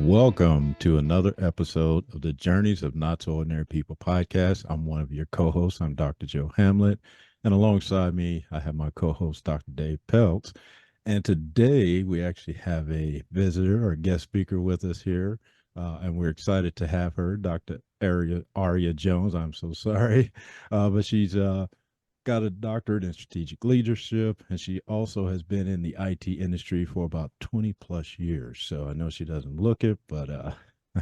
Welcome to another episode of the Journeys of Not So Ordinary People podcast. I'm one of your co hosts. I'm Dr. Joe Hamlett. And alongside me, I have my co host, Dr. Dave Peltz. And today we actually have a visitor or guest speaker with us here. And we're excited to have her, Dr. Aria Jones. I'm so sorry. But she's got a doctorate in strategic leadership, and she also has been in the IT industry for about 20 plus years. So I know she doesn't look it, but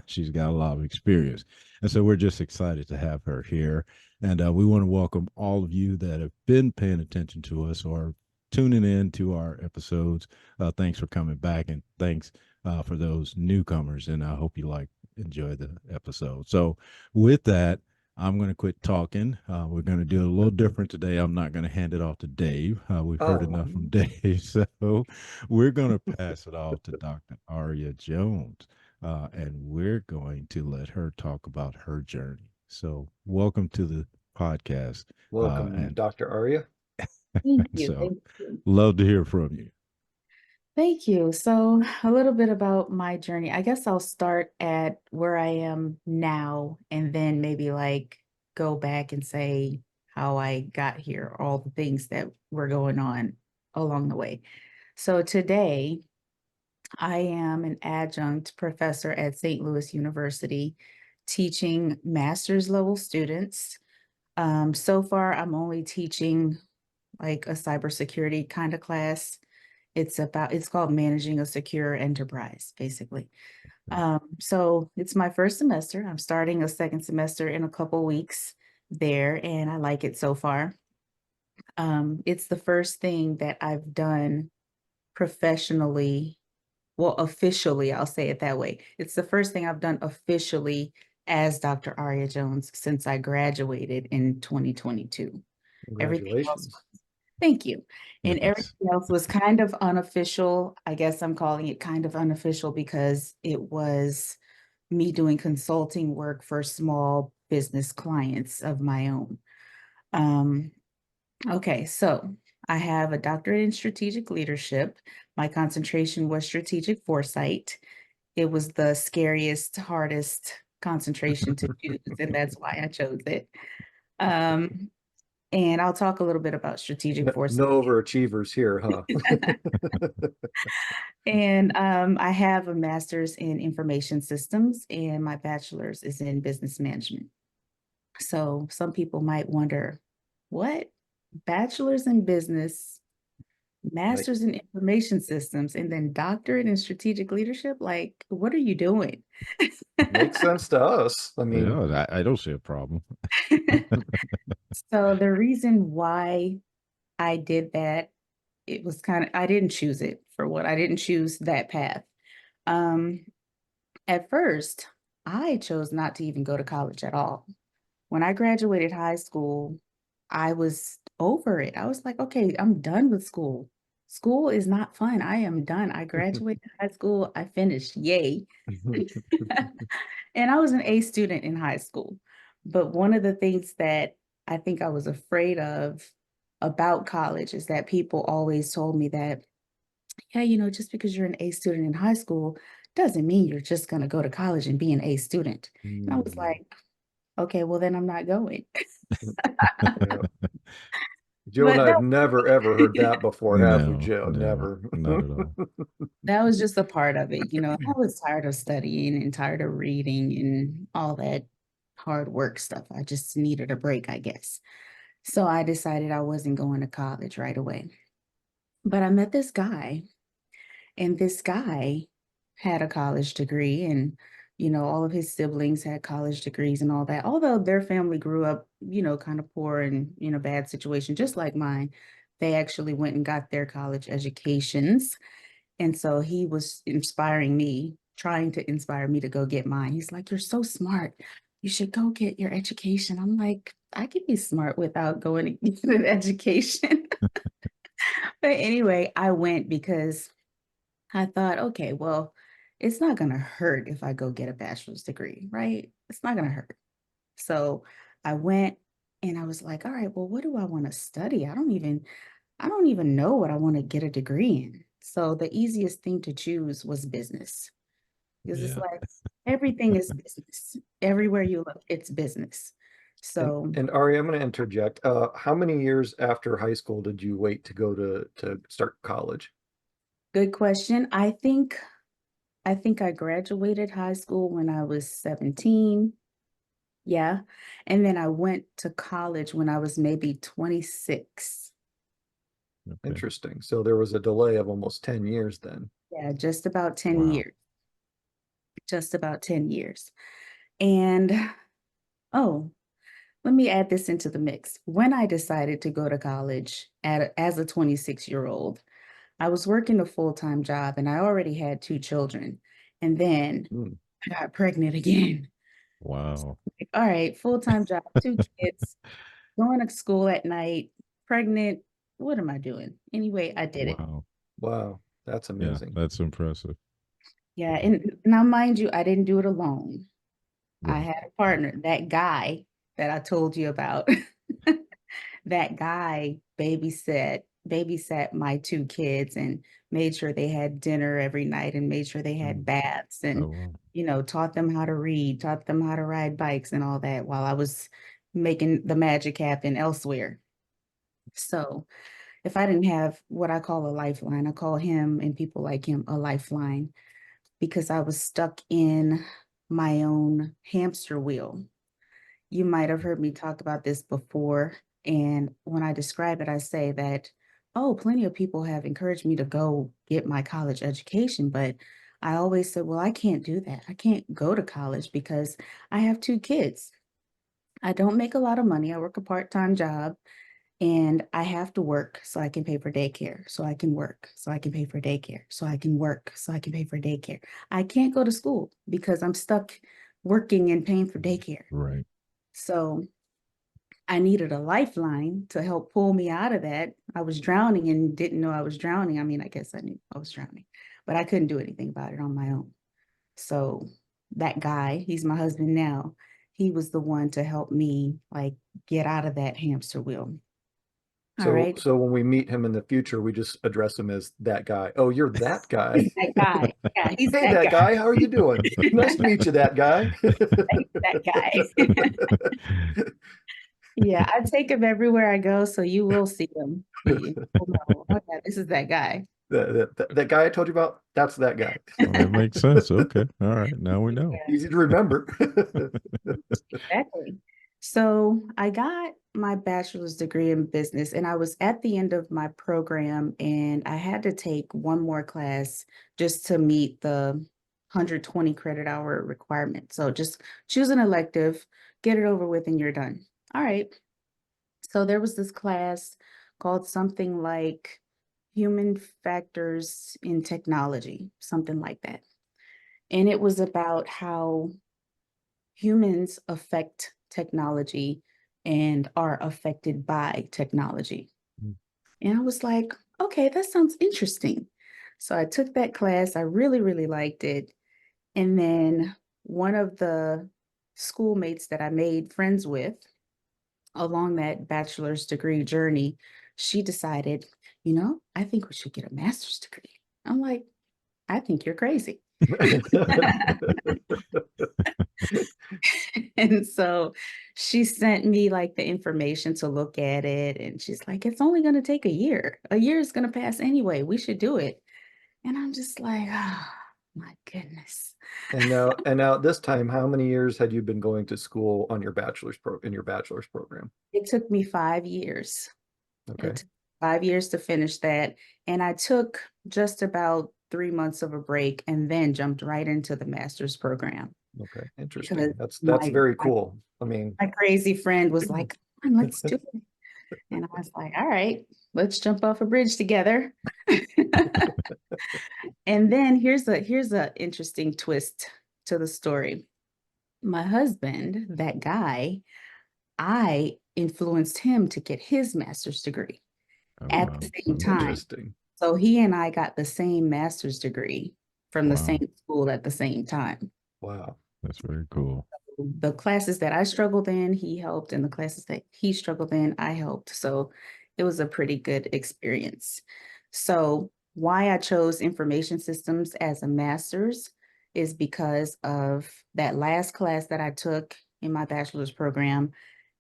she's got a lot of experience. And so we're just excited to have her here. And we want to welcome all of you that have been paying attention to us or tuning in to our episodes. Thanks for coming back, and thanks for those newcomers. And I hope you enjoy the episode. So with that, I'm going to quit talking. We're going to do it a little different today. I'm not going to hand it off to Dave. We've heard Oh, enough from Dave. So we're going to pass it off to Dr. Aria Jones, and we're going to let her talk about her journey. So, welcome to the podcast. welcome, And Dr. Aria. Thank you. so, Thank you. love to hear from you. Thank you. So, a little bit about my journey. I guess I'll start at where I am now and then maybe go back and say how I got here, all the things that were going on along the way. So, today I am an adjunct professor at St. Louis University teaching master's level students. So far, I'm only teaching like a cybersecurity kind of class. It's called Managing a Secure Enterprise, basically. So it's my first semester. I'm starting a second semester in a couple weeks there, and I like it so far. It's the first thing that I've done professionally, well, officially, I'll say it that way. It's the first thing I've done officially as Dr. Aria Jones since I graduated in 2022. Everything else, Congratulations. thank you. And Yes. everything else was kind of unofficial. I guess I'm calling it kind of unofficial because it was me doing consulting work for small business clients of my own. Um, okay, so I have a doctorate in strategic leadership. My concentration was strategic foresight. It was the scariest, hardest concentration to choose, and that's why I chose it. Um, and I'll talk a little bit about strategic No, foresight. no overachievers here, huh? And I have a master's in information systems, and my bachelor's is in business management. So some people might wonder, what? Bachelor's in business, Like, master's in information systems, and then doctorate in strategic leadership? Like, what are you doing? makes sense to us. I mean, Yeah, I don't see a problem. So the reason why I did that, it was I didn't choose it for what I didn't choose that path. Um, At first, I chose not to even go to college at all. When I graduated high school, I was over it. I was like, okay, I'm done with school. School is not fun. I am done. I graduated high school. I finished. Yay. And I was an A student in high school. But one of the things that I think I was afraid of about college is that people always told me that, yeah, just because you're an A student in high school doesn't mean you're just going to go to college and be an A student. And I was Hmm, like, okay, well, then I'm not going. yeah. Joe and But I have never ever heard that before, have we, No, Joe? no, Never. not at all. that was just a part of it. I was tired of studying and tired of reading and all that hard work stuff. I just needed a break, I guess. So I decided I wasn't going to college right away. But I met this guy, and this guy had a college degree, and all of his siblings had college degrees and all that. Although their family grew up, kind of poor and in a bad situation, just like mine, they actually went and got their college educations. And so he was inspiring me, trying to inspire me to go get mine. He's like, "You're so smart. You should go get your education." I'm like, I can be smart without going to get an education. But anyway, I went because I thought, okay, well, it's not going to hurt if I go get a bachelor's degree, right? It's not going to hurt. So I went and I was like, all right, well, what do I want to study? I don't even know what I want to get a degree in. So the easiest thing to choose was business. because it's Yeah. like everything is business. Everywhere you look, it's business. So And Ari, I'm going to interject. How many years after high school did you wait to go to start college? good question. I think I graduated high school when I was 17. Yeah. And then I went to college when I was maybe 26. Okay. Interesting. So there was a delay of almost 10 years then. Yeah, just about 10 Wow. years. Just about 10 years. And oh, let me add this into the mix. When I decided to go to college as a 26-year-old, I was working a full-time job and I already had 2 children. And then Mm. I got pregnant again. Wow. Like, all right, full-time job, 2 kids, going to school at night, pregnant. What am I doing? Anyway, I did it. Wow. Wow, that's Yeah, amazing. that's impressive. Yeah. And now, mind you, I didn't do it alone. I Right. had a partner, that guy that I told you about. That guy babysat my 2 kids and made sure they had dinner every night and made sure they had baths Oh, and, wow. taught them how to read, taught them how to ride bikes and all that while I was making the magic happen elsewhere. So if I didn't have what I call a lifeline, I call him and people like him a lifeline because I was stuck in my own hamster wheel. You might have heard me talk about this before. And when I describe it, I say that, oh, plenty of people have encouraged me to go get my college education. But I always said, well, I can't do that. I can't go to college because I have 2 kids. I don't make a lot of money. I work a part-time job and I have to work so I can pay for daycare, so I can work, so I can pay for daycare, so I can work, so I can pay for daycare. I can't go to school because I'm stuck working and paying for daycare. Right. So I needed a lifeline to help pull me out of that. I was drowning and didn't know I was drowning. I mean, I guess I knew I was drowning, but I couldn't do anything about it on my own. So that guy, he's my husband now, he was the one to help me like get out of that hamster wheel. All So right. so when we meet him in the future, we just address him as that guy. Oh, you're that guy. He's that guy. Yeah, he's Hey, that that guy. guy, how are you doing? Nice to meet you, that guy. He's that guy. Yeah, I take him everywhere I go, so you will see him. You will know, okay, this is that guy. That guy I told you about, that's that guy. Well, that makes sense. Okay. All right. Now we know. Yeah, Easy to remember. exactly. So I got my bachelor's degree in business, and I was at the end of my program, and I had to take one more class just to meet the 120 credit hour requirement. So just choose an elective, get it over with, and you're done. All right. So there was this class called something like Human Factors in Technology, something like that. And it was about how humans affect technology and are affected by technology. Mm. And I was like, okay, that sounds interesting. So I took that class. I really, really liked it. And then one of the schoolmates that I made friends with along that bachelor's degree journey, she decided, I think we should get a master's degree. I'm like, I think you're crazy. And so she sent me like the information to look at it. And she's like, it's only going to take a year. A year is going to pass anyway. We should do it. And I'm just like, oh, my goodness. And now this time, how many years had you been going to school on your in your bachelor's program? It took me 5 years. Okay. It took 5 years to finish that. And I took just about 3 months of a break and then jumped right into the master's program. Okay. Because Interesting. That's very cool. I mean, my crazy friend was like, come on, let's do it. And I was like, all right, let's jump off a bridge together. And then here's a interesting twist to the story. My husband, that guy, I influenced him to get his master's degree Oh, at wow. the same time. interesting. So he and I got the same master's degree from the Wow. same school at the same time. Wow. That's very cool. The classes that I struggled in, he helped, and the classes that he struggled in, I helped. So it was a pretty good experience. So why I chose information systems as a master's is because of that last class that I took in my bachelor's program.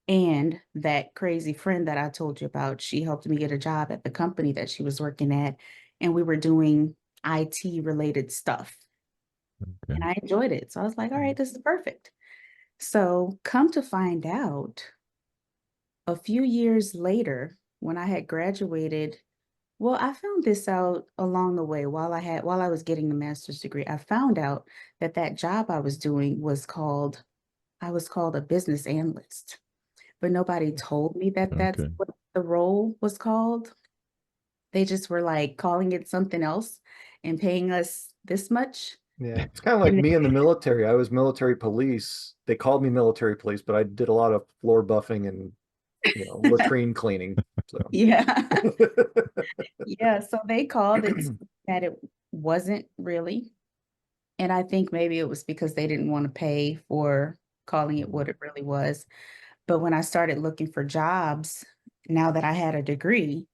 And that crazy friend that I told you about, she helped me get a job at the company that she was working at. And we were doing IT related stuff. Okay. And I enjoyed it. So I was like, all right, this is perfect. So come to find out, a few years later, when I had graduated, well, I found this out along the way while I was getting the master's degree. I found out that that job I was doing I was called a business analyst, but nobody told me that that's Okay. what the role was called. They just were like calling it something else and paying us this much. Yeah, it's kind of like And me in the military. I was military police. They called me military police, but I did a lot of floor buffing and, latrine cleaning. So, yeah. Yeah, so they called it something that it wasn't really. And I think maybe it was because they didn't want to pay for calling it what it really was. But when I started looking for jobs, now that I had a degree,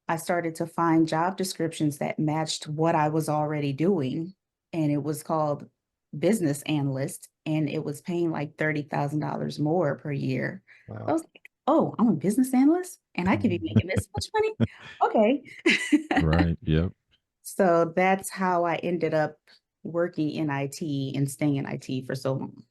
I started to find job descriptions that matched what I was already doing. And it was called business analyst, and it was paying like $30,000 more per year. I wow. was like, oh, I'm a business analyst and I could be making this much money. Okay. Right. Yep. So that's how I ended up working in IT and staying in IT for so long.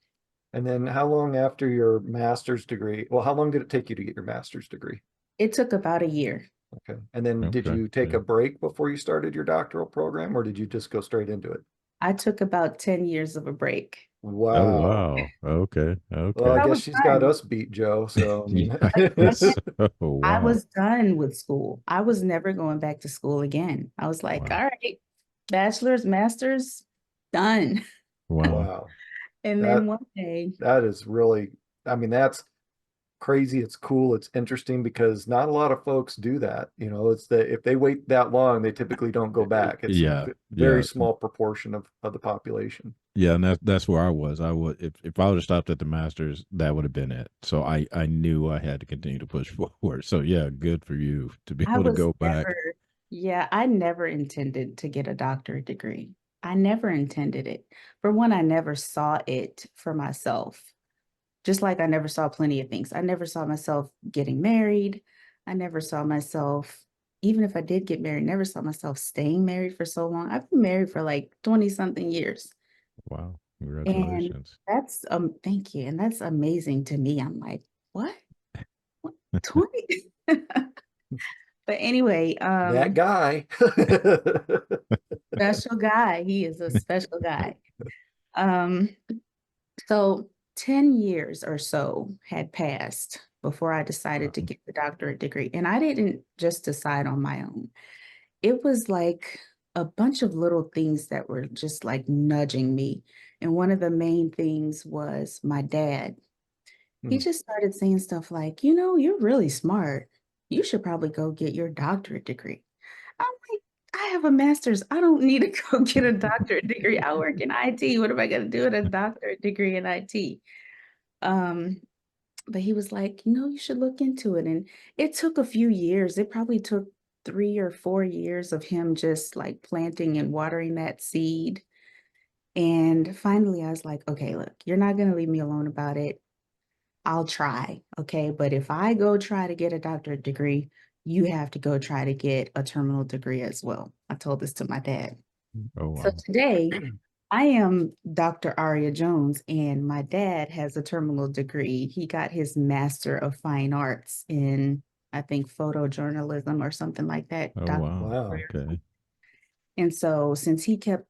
And then how long after your master's degree? Well, how long did it take you to get your master's degree? It took about a year. Okay. And then did Okay. you take Yeah. a break before you started your doctoral program, or did you just go straight into it? I took about 10 years of a break. Oh Wow. wow. Okay. Well, I Okay. I guess was she's got done. us beat, Joe. So, I mean, Yes. Oh I wow. was done with school. I was never going back to school again. I was like, Wow. all right, bachelor's, master's, done. Wow. wow. And then That one day, that is really, I mean, that's crazy. It's cool. It's interesting because not a lot of folks do that. It's that if they wait that long, they typically don't go back. It's a Yeah. very Yeah. small proportion of the population. Yeah, and that's where I was. I would if I would have stopped at the Masters, that would have been it. So I knew I had to continue to push forward. So yeah, good for you to be I able to was go back. never, yeah, I never intended to get a doctorate degree. I never intended it. For one, I never saw it for myself. Just like I never saw plenty of things. I never saw myself getting married. I never saw myself, even if I did get married, never saw myself staying married for so long. I've been married for like 20 something years. Wow, And congratulations. that's thank you. And that's amazing to me. I'm like, what? What? 20? But anyway, That guy. special guy. He is a special guy. Um, So 10 years or so had passed before I decided to Wow. get the doctorate degree. And I didn't just decide on my own. It was like a bunch of little things that were just like nudging me. And one of the main things was my dad. He Hmm. just started saying stuff like, you're really smart. You should probably go get your doctorate degree. I'm like, I have a master's. I don't need to go get a doctorate degree. I work in IT. What am I going to do with a doctorate degree in IT? Um, but he was like, you should look into it. And it took a few years. It probably took 3 or 4 years of him just like planting and watering that seed. And finally, I was like, okay, look, you're not going to leave me alone about it. I'll try. Okay. But if I go try to get a doctorate degree, you have to go try to get a terminal degree as well. I told this to my dad. Oh So wow. today, I am Dr. Aria Jones, and my dad has a terminal degree. He got his Master of Fine Arts in, I think, photojournalism or something like that. Oh Dr. wow. Wow. Okay. And so, since he kept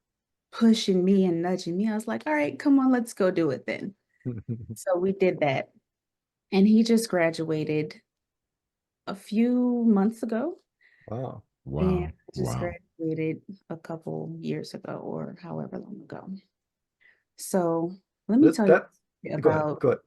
pushing me and nudging me, I was like, all right, come on, let's go do it then. So, we did that. And he just graduated a few months ago. Wow. And Wow. I just Wow. graduated a couple years ago or however long ago. So, let me This tell you that Go ahead. about Go ahead.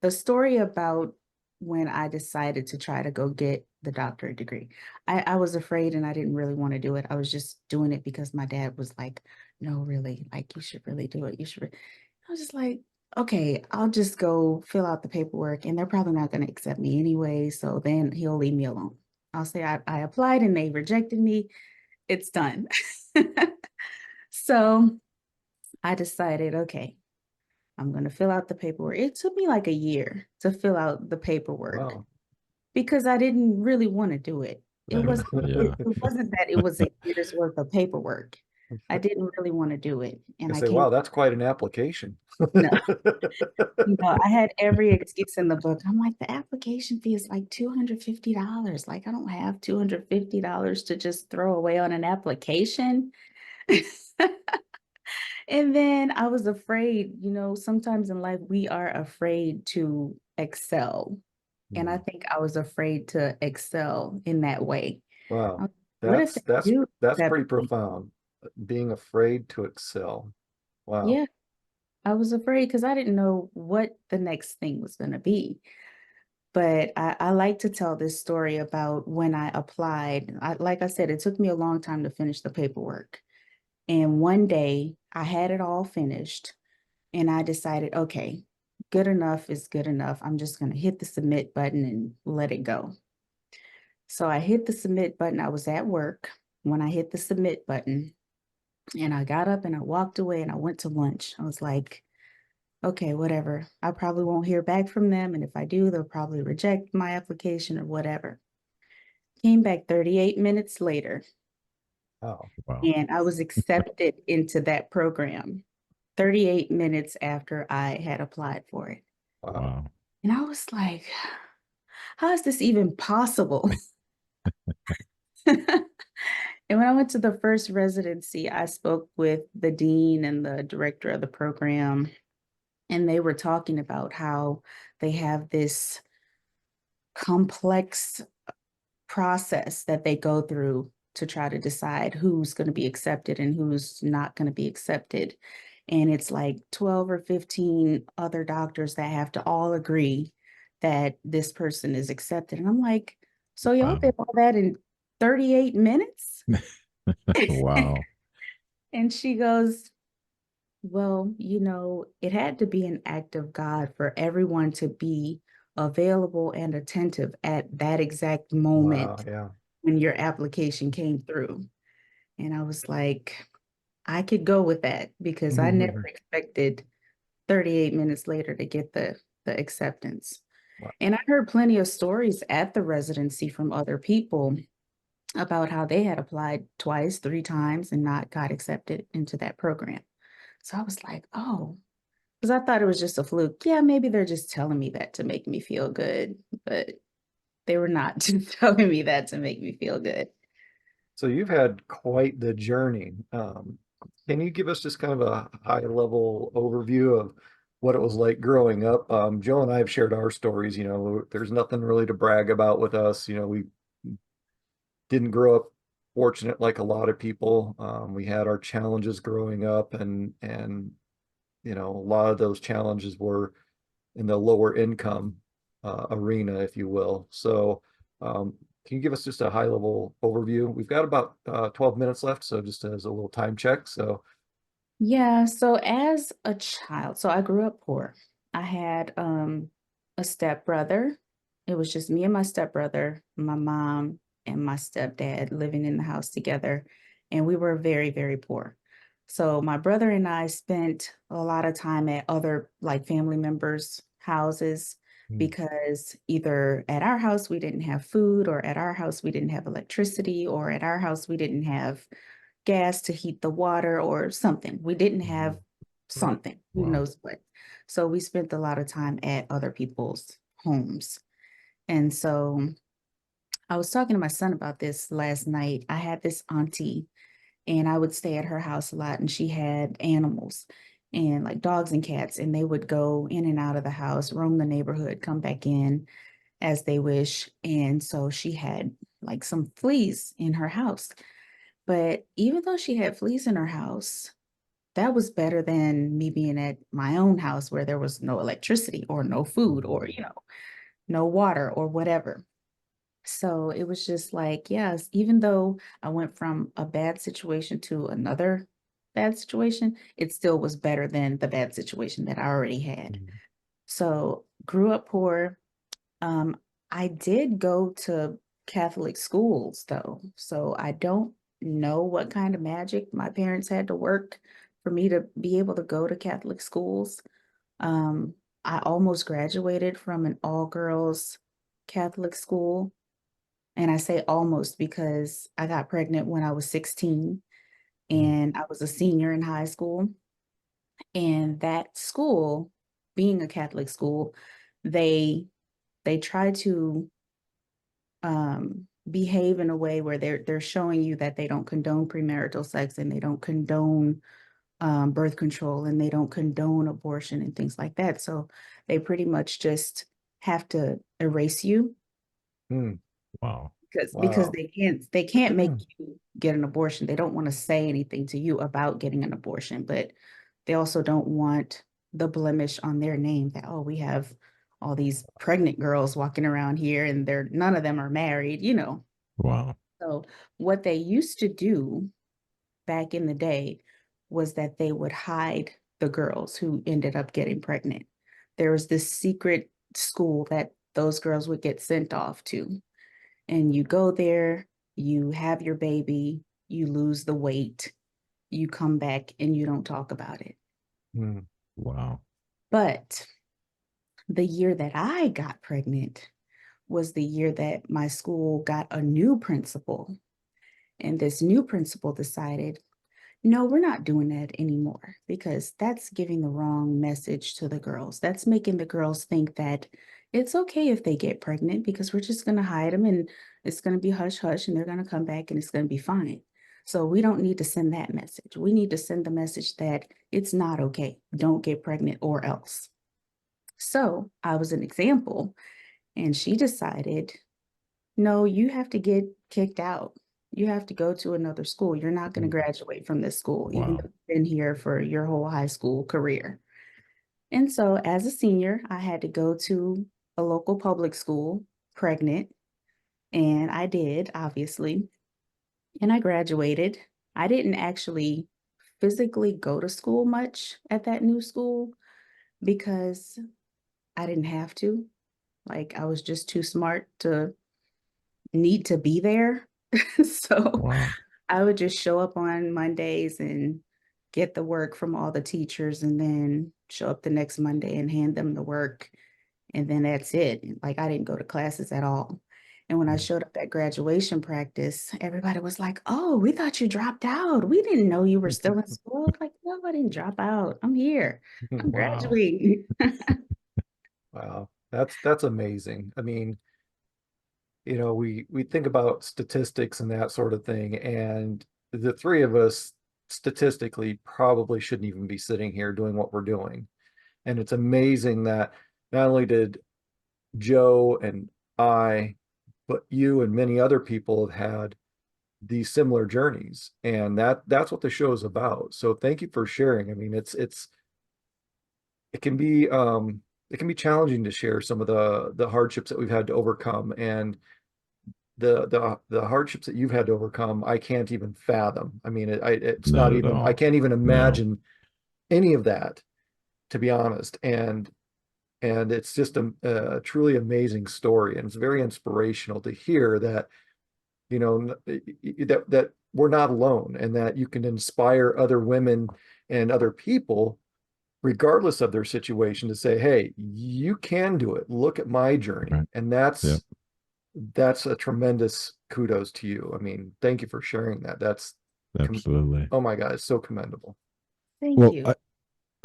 the story about when I decided to try to go get the doctorate degree. I was afraid and I didn't really want to do it. I was just doing it because my dad was like, no, really, like you should really do it. You should. I was just like, okay, I'll just go fill out the paperwork and they're probably not going to accept me anyway. So then he'll leave me alone. I'll say I applied and they rejected me. It's done. So I decided, okay, I'm going to fill out the paperwork. It took me like a year to fill out the paperwork Wow. because I didn't really want to do it. It Yeah. was Yeah. it wasn't that it was a year's worth of paperwork. I didn't really want to do it. And I I say, came, wow, that's quite an application. no, I had every excuse in the book. I'm like, the application fee is like $250. Like, I don't have $250 to just throw away on an application. And then I was afraid, sometimes in life we are afraid to excel. And I think I was afraid to excel in that way. Wow. What if they do That's accept pretty me? profound. Being afraid to excel. Wow. Yeah, I was afraid because I didn't know what the next thing was going to be. But I like to tell this story about when I applied. Like I said, it took me a long time to finish the paperwork. And one day I had it all finished and I decided, okay, good enough is good enough. I'm just going to hit the submit button and let it go. So I hit the submit button. I was at work when I hit the submit button and I got up and I walked away and I went to lunch. I was like, okay, whatever. I probably won't hear back from them. And if I do, they'll probably reject my application or whatever. Came back 38 minutes later Wow. Wow. and I was accepted into that program 38 minutes after I had applied for it. Wow. Wow. And I was like, how is this even possible? And when I went to the first residency, I spoke with the dean and the director of the program, and they were talking about how they have this complex process that they go through to try to decide who's going to be accepted and who's not going to be accepted. And it's like 12 or 15 other doctors that have to all agree that this person is accepted. And I'm like, so y'all Wow. did all that in 38 minutes? Wow. And she goes, well, it had to be an act of God for everyone to be available and attentive at that exact Wow. moment Yeah. when your application came through. And I was like, I could go with that because I never expected 38 minutes later to get the acceptance. Wow. And I heard plenty of stories at the residency from other people about how they had applied twice, three times, and not got accepted into that program. So I was like, oh, because I thought it was just a fluke. Yeah, maybe they're just telling me that to make me feel good, but they were not telling me that to make me feel good. So you've had quite the journey. Can you give us just kind of a high level overview of what it was like growing up? Joe and I have shared our stories. There's nothing really to brag about with us. We didn't grow up fortunate like a lot of people. We had our challenges growing up, and a lot of those challenges were in the lower income arena, if you will. So, can you give us just a high level overview? We've got about 12 minutes left, so just as a little time check. So, Yeah, so as a child, so I grew up poor. I had a stepbrother. It was just me and my stepbrother, my mom and my stepdad living in the house together, and we were very, very poor. So my brother and I spent a lot of time at other like family members' houses because either at our house we didn't have food, or at our house we didn't have electricity, or at our house we didn't have gas to heat the water or something. We didn't have something, who Wow. knows what. So we spent a lot of time at other people's homes. And so I was talking to my son about this last night. I had this auntie and I would stay at her house a lot, and she had animals and like dogs and cats, and they would go in and out of the house, roam the neighborhood, come back in as they wish. And so she had like some fleas in her house. But even though she had fleas in her house, that was better than me being at my own house where there was no electricity or no food or, no water or whatever. So it was just like, yes, even though I went from a bad situation to another bad situation, it still was better than the bad situation that I already had. So grew up poor. Um, I did go to Catholic schools though, so I don't know what kind of magic my parents had to work for me to be able to go to Catholic schools. Um, I almost graduated from an all-girls Catholic school. And I say almost because I got pregnant when I was 16 Mm, and I was a senior in high school. And that school, being a Catholic school, they they try to behave in a way where they're showing you that they don't condone premarital sex and they don't condone birth control and they don't condone abortion and things like that. So they pretty much just have to erase you mm, Wow. because wow. they can't make you get an abortion. They don't want to say anything to you about getting an abortion, but they also don't want the blemish on their name that, oh, we have all these pregnant girls walking around here and they're none of them are married, you know. Wow. So what they used to do back in the day was that they would hide the girls who ended up getting pregnant. There was this secret school that those girls would get sent off to. And you go there, you have your baby, you lose the weight, you come back and you don't talk about it. Mm, Wow. But the year that I got pregnant was the year that my school got a new principal. And this new principal decided, no, we're not doing that anymore because that's giving the wrong message to the girls. That's making the girls think that it's okay if they get pregnant because we're just going to hide them and it's going to be hush hush and they're going to come back and it's going to be fine. So we don't need to send that message. We need to send the message that it's not okay. Don't get pregnant or else. So I was an example, and she decided, no, you have to get kicked out. You have to go to another school. You're not going to mm, graduate from this school, even though Wow. you've been here for your whole high school career. And so, as a senior, I had to go to a local public school pregnant, and I did, obviously. And I graduated. I didn't actually physically go to school much at that new school because I didn't have to. Like, I was just too smart to need to be there. So Wow. I would just show up on Mondays and get the work from all the teachers and then show up the next Monday and hand them the work. And then that's it. Like I didn't go to classes at all. And when I mm. showed up at graduation practice, everybody was like, oh, we thought you dropped out. We didn't know you were still in school. I was like, no, I didn't drop out. I'm here. I'm Wow. graduating. Wow. That's amazing. I mean, we think about statistics and that sort of thing, and the three of us statistically probably shouldn't even be sitting here doing what we're doing. And it's amazing that not only did Joe and I, but you and many other people have had these similar journeys. And that's what the show is about. So thank you for sharing. I mean, it can be it can be challenging to share some of the hardships that we've had to overcome. And the hardships that you've had to overcome, I can't even fathom. I mean, it's Not not at even, I all. can't even No. imagine any of that, to be honest. And it's just a truly amazing story, and it's very inspirational to hear that that we're not alone, and that you can inspire other women and other people regardless of their situation to say, hey, you can do it. Look at my journey. Right. And Yep. that's a tremendous kudos to you. I mean, thank you for sharing that. Absolutely. Oh my God, it's so commendable. Thank Well, you.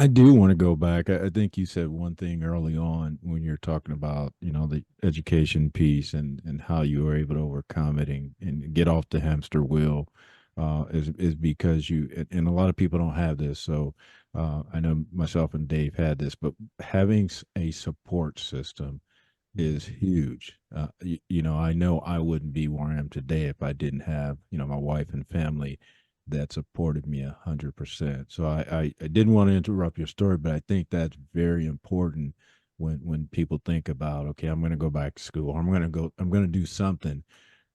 I do want to go back. I think you said one thing early on when you're talking about, the education piece and how you were able to overcome it and get off the hamster wheel, is because and a lot of people don't have this. So I know myself and Dave had this, but having a support system is huge. I know I wouldn't be where I am today if I didn't have, my wife and family that supported me 100%. So I didn't want to interrupt your story, but I think that's very important when people think about, okay, I'm going to go back to school, or I'm going to do something.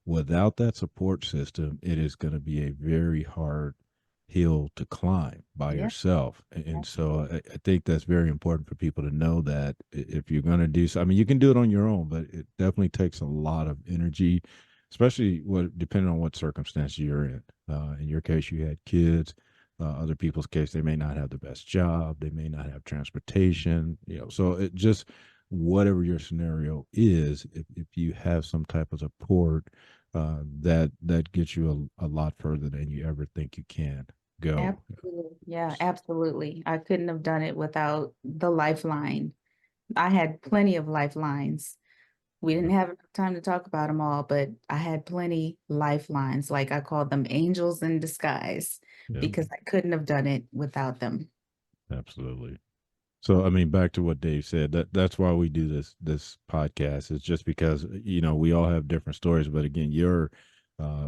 Without that support system, it is going to be a very hard hill to climb by Yeah. yourself. And so I think that's very important for people to know that if you're going to do so, I mean, you can do it on your own, but it definitely takes a lot of energy, especially depending on what circumstances you're in. In your case, you had kids. Other people's case, they may not have the best job, they may not have transportation, so it just, whatever your scenario is, if you have some type of support, that gets you a lot further than you ever think you can go. Absolutely. Yeah, absolutely. I couldn't have done it without the lifeline. I had plenty of lifelines. We didn't have enough time to talk about them all, but I had plenty lifelines. Like I called them angels in disguise Yeah, because I couldn't have done it without them. absolutely. So, I mean, back to what Dave said, that's why we do this podcast. Is just because we all have different stories, but again, your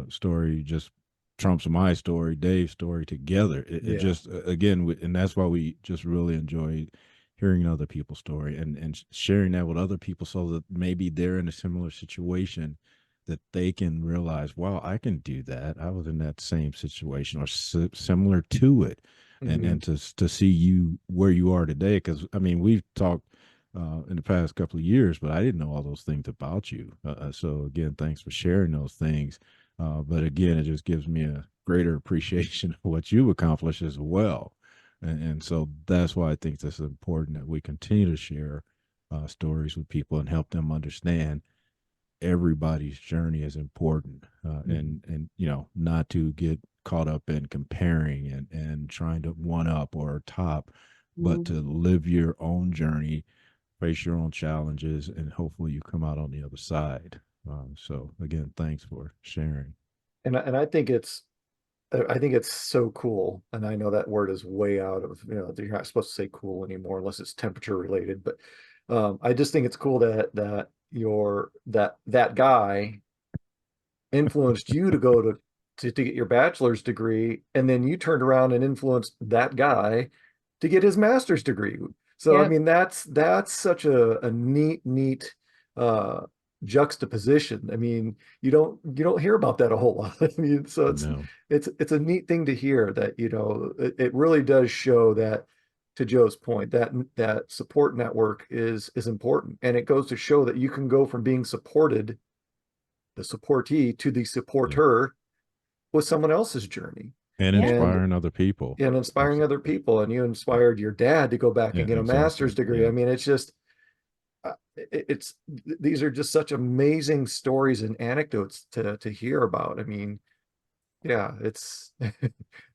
story just trumps my story, Dave's story together. It Yeah. just again, and that's why we just really enjoy hearing other people's story and sharing that with other people, so that maybe they're in a similar situation, that they can realize, wow, I can do that. I was in that same situation or similar to it, and Mhm. to see you where you are today. Because I mean, we've talked in the past couple of years, but I didn't know all those things about you. So again, thanks for sharing those things. But again, it just gives me a greater appreciation of what you've accomplished as well. And so that's why I think this is important, that we continue to share stories with people and help them understand everybody's journey is important, and not to get caught up in comparing and trying to one up or top, but to live your own journey, face your own challenges, and hopefully you come out on the other side. So again, thanks for sharing. And I think it's so cool. And I know that word is way out of, you're not supposed to say cool anymore unless it's temperature related. But I just think it's cool that guy influenced you to go to get your bachelor's degree, and then you turned around and influenced that guy to get his master's degree. So I Yep. mean, that's such a neat uh juxtaposition. I mean, you don't hear about that a whole lot. I mean, so No, it's a neat thing to hear, that it really does show that, to Joe's point, that support network is important, and it goes to show that you can go from being supported, the supportee, to the yeah, supporter with someone else's journey, and Yeah. and inspiring other people. inspiring other Absolutely. people. And you inspired your dad to go back Yeah, and get a exactly. master's degree. Yeah, I mean, it's just it's these are just such amazing stories and anecdotes to hear about. I mean, yeah, it's I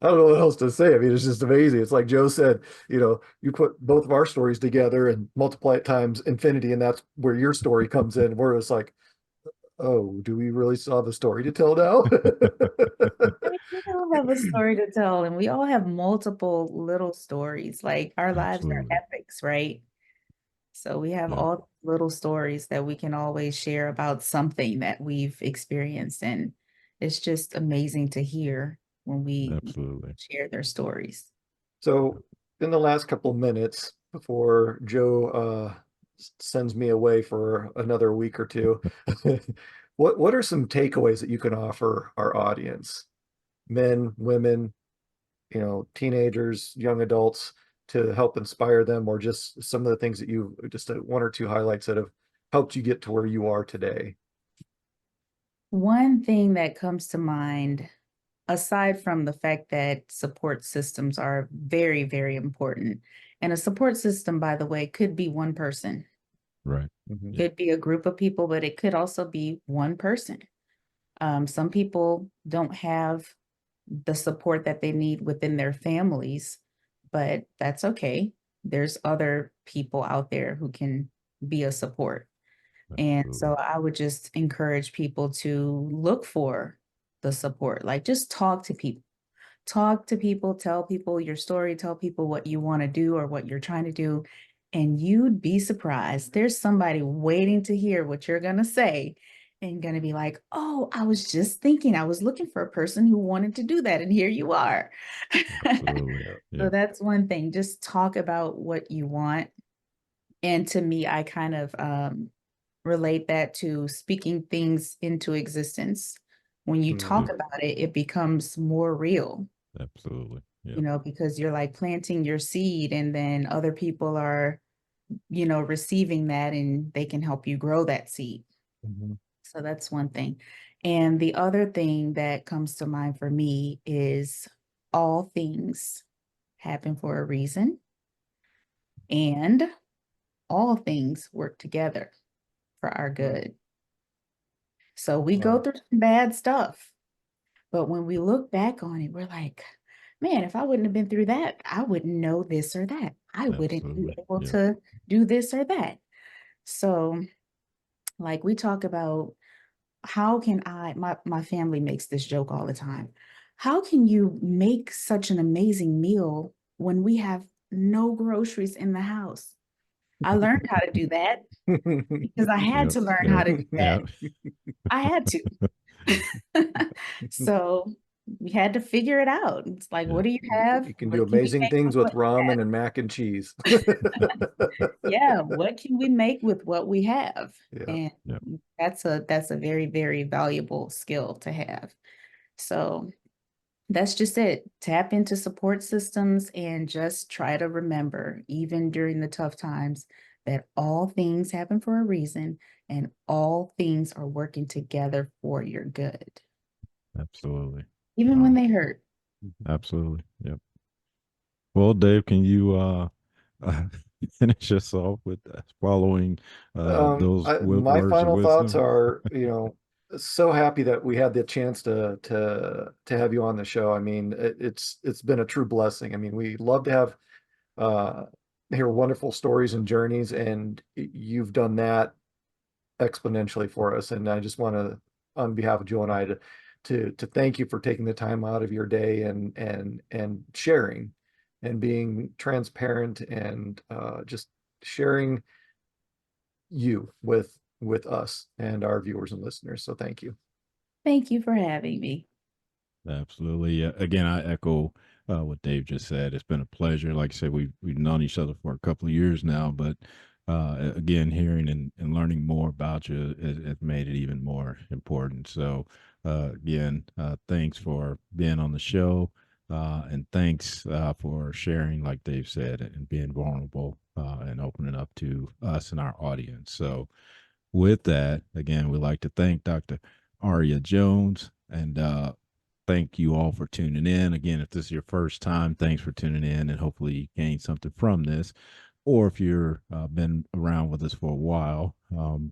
don't know what else to say. I mean, it's just amazing. It's like Joe said, you put both of our stories together and multiply it times infinity, and that's where your story comes in. Where it's like, oh, do we really still have a story to tell now? We all have a story to tell, and we all have multiple little stories. Like our lives are absolutely. epics, right? So we have Yeah, all little stories that we can always share about something that we've experienced. And it's just amazing to hear when we absolutely. share their stories. So, in the last couple of minutes before Joe sends me away for another week or two, what are some takeaways that you can offer our audience, men, women, teenagers, young adults, to help inspire them, or just some of the things that just one or two highlights that have helped you get to where you are today? One thing that comes to mind, aside from the fact that support systems are very, very important, and a support system, by the way, could be one person, Right. Mhm. Yeah. could be a group of people, but it could also be one person. Some people don't have the support that they need within their families, but that's okay. There's other people out there who can be a support. And Absolutely. so I would just encourage people to look for the support. Like just talk to people. Talk to people, tell people your story, tell people what you want to do or what you're trying to do. And you'd be surprised. There's somebody waiting to hear what you're going to say and going to be like, oh, I was just thinking, I was looking for a person who wanted to do that. And here you are. Absolutely. Yeah. So Yeah. that's one thing. Just talk about what you want. And to me, I kind of relate that to speaking things into existence. When you Mhm. talk Yeah. about it, it becomes more real, Absolutely. Yeah. because you're like planting your seed and then other people are, receiving that and they can help you grow that seed. Mhm. So that's one thing. And the other thing that comes to mind for me is all things happen for a reason, and all things work together for our good. So we go Wow. through some bad stuff, but when we look back on it, we're like, man, if I wouldn't have been through that, I wouldn't know this or that. I wouldn't be Absolutely. able Yep. to do this or that. So, like we talk about, how can my family makes this joke all the time. How can you make such an amazing meal when we have no groceries in the house? I learned how to do that because I had Yep. to learn how Yep. to do that. Yep. I had to. So we had to figure it out. It's like, Yeah. what do you have? You can do What can we amazing make things with with what we have? ramen and mac and cheese. Yeah, what can we make with what we have? Yeah. And Yep. that's a very, very valuable skill to have. So that's just it. Tap into support systems and just try to remember, even during the tough times, that all things happen for a reason and all things are working together for your good, Absolutely. even when they hurt. Absolutely. Yep. Well, Dave, can you uh finish us off with following those My words of final thoughts wisdom? are, so happy that we had the chance to have you on the show. I mean, it's been a true blessing. I mean, we love to have uh hear wonderful stories and journeys, and you've done that exponentially for us. And I just want to, on behalf of Joe and I, to thank you for taking the time out of your day and sharing and being transparent and just sharing you with us and our viewers and listeners. So thank you. Thank you for having me. Absolutely. Yeah. Again, I echo what Dave just said. It's been a pleasure. Like I said, we've known each other for a couple of years now, but again, hearing and learning more about you has made it even more important. So, again, thanks for being on the show, and thanks for sharing, like Dave said, and being vulnerable and opening up to us and our audience. So, with that, again, we'd like to thank Dr. Aria Jones and thank you all for tuning in. Again, if this is your first time, thanks for tuning in, and hopefully you gained something from this. Or if you're been around with us for a while,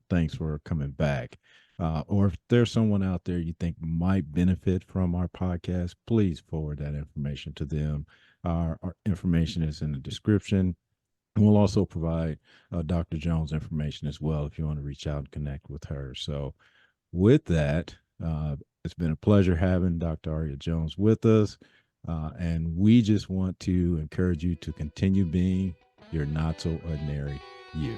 thanks for coming back. Or if there's someone out there you think might benefit from our podcast, please forward that information to them. Our information is in the description. And we'll also provide Dr. Jones information as well if you want to reach out and connect with her. So, with that, it's been a pleasure having Dr. Aria Jones with us. And we just want to encourage you to continue being your not so ordinary you.